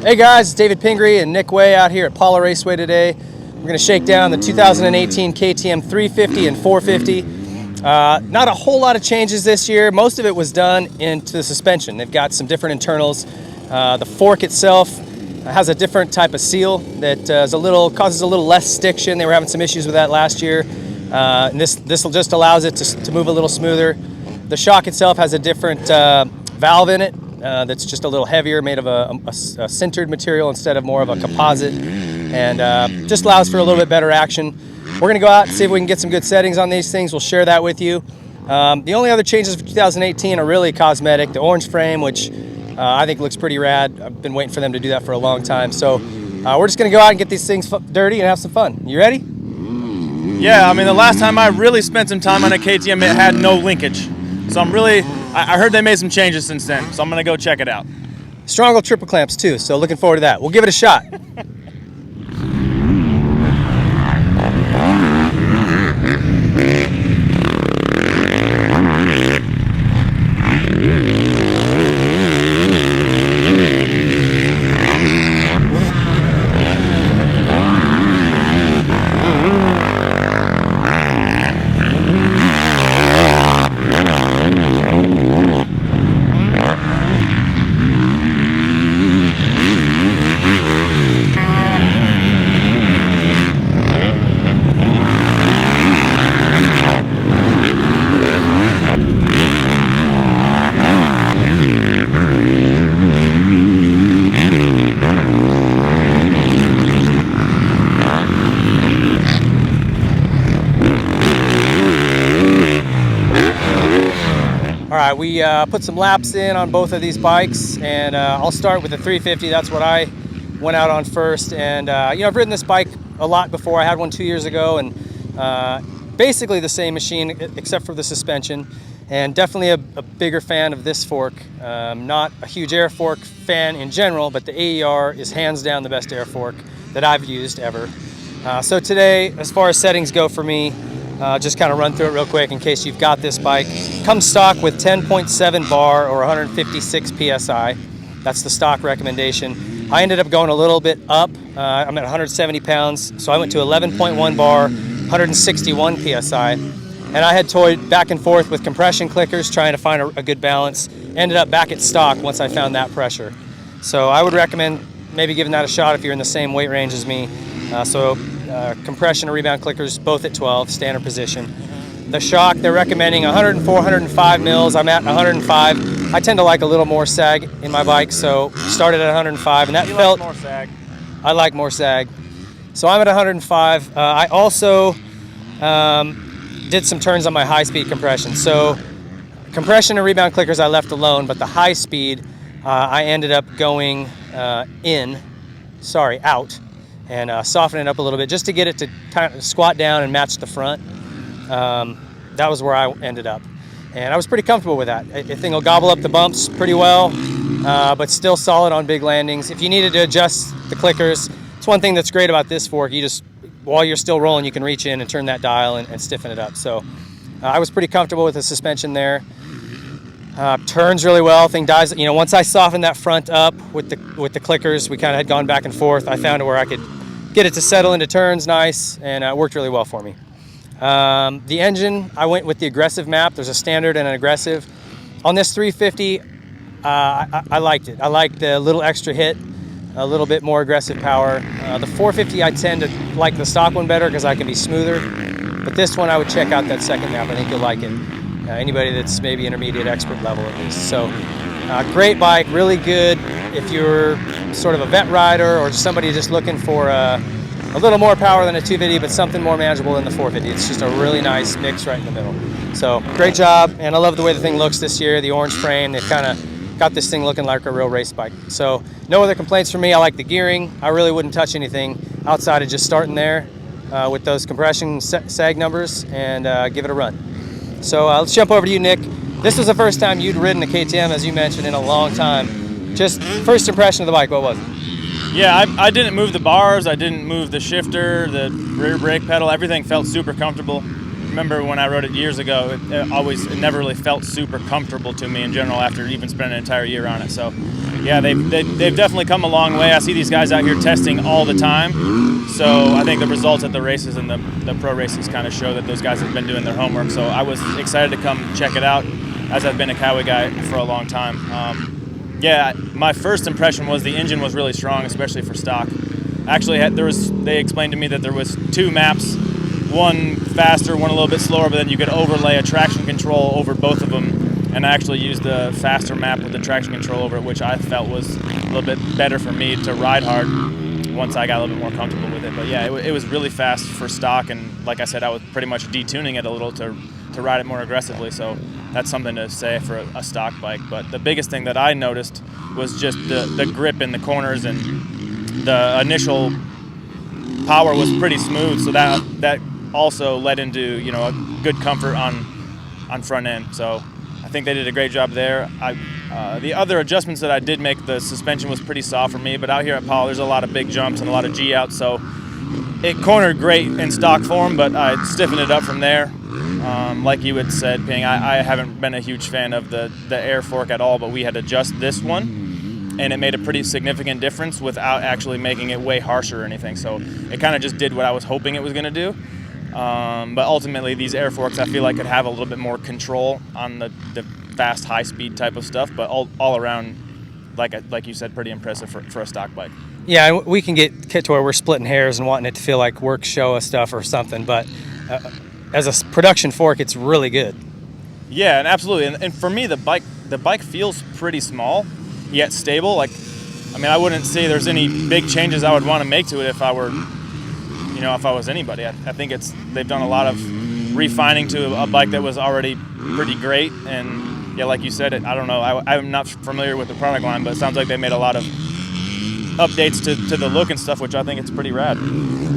Hey guys, it's David Pingree and Nick Wey out here at Paula Raceway today. We're going to shake down the 2018 KTM 350 and 450. Not a whole lot of changes this year. Most of it was done into the suspension. They've got some different internals. The fork itself has a different type of seal that causes a little less stiction. They were having some issues with that last year. And this just allows it to move a little smoother. The shock itself has a different valve in it. That's just a little heavier, made of a sintered material instead of more of a composite, and just allows for a little bit better action. We're going to go out and see if we can get some good settings on these things. We'll share that with you. The only other changes for 2018 are really cosmetic. The orange frame, which I think looks pretty rad. I've been waiting for them to do that for a long time. So we're just going to go out and get these things dirty and have some fun. You ready? Yeah, I mean, the last time I really spent some time on a KTM, it had no linkage. So I heard they made some changes since then, so I'm going to go check it out. Strong triple clamps too, so looking forward to that. We'll give it a shot. All right, we put some laps in on both of these bikes, and I'll start with the 350. That's what I went out on first, and I've ridden this bike a lot before. I had one 2 years ago, and basically the same machine except for the suspension, and definitely a bigger fan of this fork. Not a huge air fork fan in general, but the AER is hands down the best air fork that I've used ever. So today, as far as settings go for me, just kind of run through it real quick in case you've got this bike. Comes stock with 10.7 bar or 156 PSI. That's the stock recommendation. I ended up going a little bit up. I'm at 170 pounds, so I went to 11.1 bar, 161 PSI. And I had toyed back and forth with compression clickers, trying to find a good balance. Ended up back at stock once I found that pressure. So I would recommend maybe giving that a shot if you're in the same weight range as me. Compression and rebound clickers, both at 12, standard position. The shock, they're recommending 104, 105 mils. I'm at 105. I tend to like a little more sag in my bike, so started at 105, and that felt... Like more sag. I like more sag. So I'm at 105. I also did some turns on my high-speed compression. So compression and rebound clickers I left alone, but the high speed I ended up going out, and soften it up a little bit just to get it to kind of squat down and match the front. That was where I ended up. And I was pretty comfortable with that. The thing will gobble up the bumps pretty well, but still solid on big landings. If you needed to adjust the clickers, it's one thing that's great about this fork. You just, while you're still rolling, you can reach in and turn that dial and stiffen it up. So I was pretty comfortable with the suspension there. Turns really well. Thing dies. Once I softened that front up with the clickers, we kind of had gone back and forth. I found it where I could get it to settle into turns nice, and it worked really well for me. The engine, I went with the aggressive map. There's a standard and an aggressive. On this 350, I liked it. I liked the little extra hit, a little bit more aggressive power. The 450, I tend to like the stock one better because I can be smoother. But this one, I would check out that second map. I think you'll like it. Anybody that's maybe intermediate expert level at least. So great bike, really good if you're sort of a vet rider or somebody just looking for a little more power than a 250, but something more manageable than the 450. It's just a really nice mix right in the middle. So great job, and I love the way the thing looks this year. The orange frame, they've kind of got this thing looking like a real race bike. So no other complaints from me. I like the gearing. I really wouldn't touch anything outside of just starting there with those compression sag numbers and give it a run. So let's jump over to you, Nick. This was the first time you'd ridden a KTM, as you mentioned, in a long time. Just first impression of the bike, what was it? Yeah, I didn't move the bars. I didn't move the shifter, the rear brake pedal. Everything felt super comfortable. remember when I rode it years ago, it never really felt super comfortable to me in general after even spending an entire year on it. So, yeah, they've definitely come a long way. I see these guys out here testing all the time. So I think the results at the races and the pro races kind of show that those guys have been doing their homework. So I was excited to come check it out, as I've been a Cowie guy for a long time. Yeah, my first impression was the engine was really strong, especially for stock. Actually, they explained to me that there was 2 maps, one faster, one a little bit slower, but then you could overlay a traction control over both of them. And I actually used the faster map with the traction control over it, which I felt was a little bit better for me to ride hard once I got a little bit more comfortable with it. But yeah, it was really fast for stock, and like I said, I was pretty much detuning it a little to ride it more aggressively. So that's something to say for a stock bike. But the biggest thing that I noticed was just the grip in the corners, and the initial power was pretty smooth. So that also led into a good comfort on front end. So I think they did a great job there. The other adjustments that I did make, the suspension was pretty soft for me, but out here at Powell, there's a lot of big jumps and a lot of G-outs, so it cornered great in stock form, but I stiffened it up from there. Like you had said, Ping, I haven't been a huge fan of the air fork at all, but we had to adjust this one, and it made a pretty significant difference without actually making it way harsher or anything, so it kind of just did what I was hoping it was going to do. But ultimately, these air forks, I feel like could have a little bit more control on the fast, high-speed type of stuff. But all around, like you said, pretty impressive for a stock bike. Yeah, we can get to where we're splitting hairs and wanting it to feel like work show stuff or something. But as a production fork, it's really good. Yeah, and absolutely. And for me, the bike feels pretty small, yet stable. I wouldn't say there's any big changes I would want to make to it if I were. If I was anybody. I think they've done a lot of refining to a bike that was already pretty great. And yeah, like you said, I don't know. I'm not familiar with the product line, but it sounds like they made a lot of updates to the look and stuff, which I think it's pretty rad.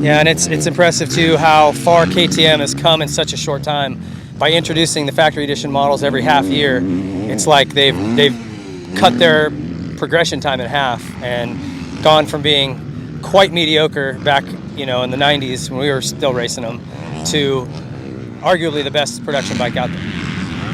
Yeah, and it's impressive too how far KTM has come in such a short time by introducing the factory edition models every half year. It's like they've cut their progression time in half and gone from being quite mediocre back in the 90s when we were still racing them to arguably the best production bike out there.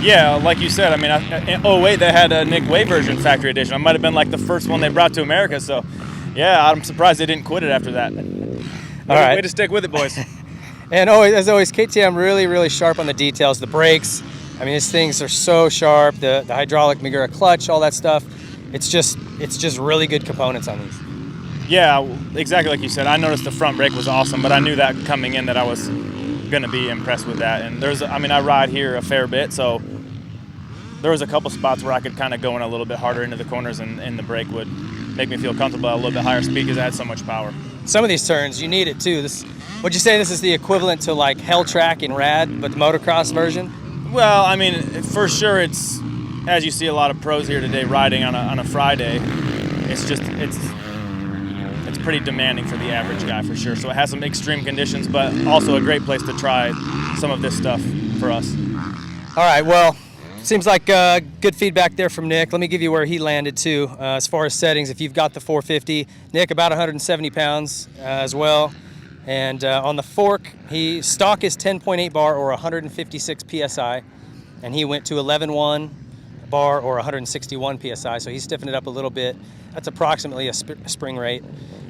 Yeah, like you said, in 08 they had a Nick Wey version factory edition. It might have been like the first one they brought to America, so yeah, I'm surprised they didn't quit it after that. All right. Way to stick with it, boys. And as always, KTM really, really sharp on the details. The brakes, these things are so sharp. The hydraulic Magura clutch, all that stuff. It's just really good components on these. Yeah, exactly like you said. I noticed the front brake was awesome, but I knew that coming in that I was going to be impressed with that. And I ride here a fair bit, so there was a couple spots where I could kind of go in a little bit harder into the corners, and the brake would make me feel comfortable at a little bit higher speed because it had so much power. Some of these turns, you need it too. Would you say this is the equivalent to like Hell Track in Rad, but the motocross version? Well, for sure it's, as you see a lot of pros here today riding on a Friday, it's pretty demanding for the average guy for sure. So it has some extreme conditions, but also a great place to try some of this stuff for us. All right, well, seems like good feedback there from Nick. Let me give you where he landed too. As far as settings, if you've got the 450, Nick about 170 pounds as well. And on the fork, stock is 10.8 bar or 156 PSI, and he went to 11.1 bar or 161 PSI, so he stiffened it up a little bit. That's approximately a spring rate.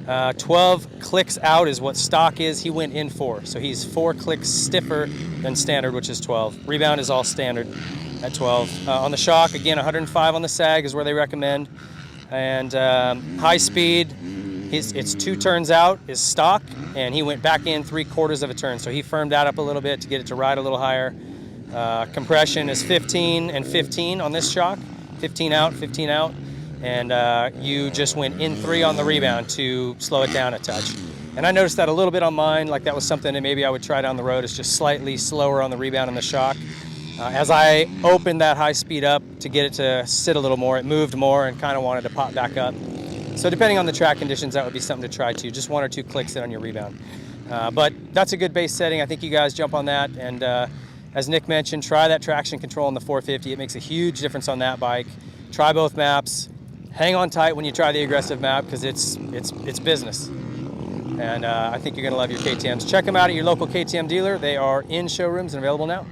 12 clicks out is what stock is. He went in 4, so he's 4 clicks stiffer than standard, which is 12. Rebound is all standard at 12. On the shock, again, 105 on the sag is where they recommend. And high speed, it's 2 turns out is stock, and he went back in 3/4 of a turn, so he firmed that up a little bit to get it to ride a little higher. Compression is 15 and 15 on this shock, 15 out, 15 out. And you just went in 3 on the rebound to slow it down a touch. And I noticed that a little bit on mine, like that was something that maybe I would try down the road, is just slightly slower on the rebound and the shock. As I opened that high speed up to get it to sit a little more, it moved more and kind of wanted to pop back up. So depending on the track conditions, that would be something to try too, just 1 or 2 clicks in on your rebound. But that's a good base setting. I think you guys jump on that. And as Nick mentioned, try that traction control on the 450. It makes a huge difference on that bike. Try both maps. Hang on tight when you try the aggressive map because it's business. And I think you're going to love your KTMs. Check them out at your local KTM dealer. They are in showrooms and available now.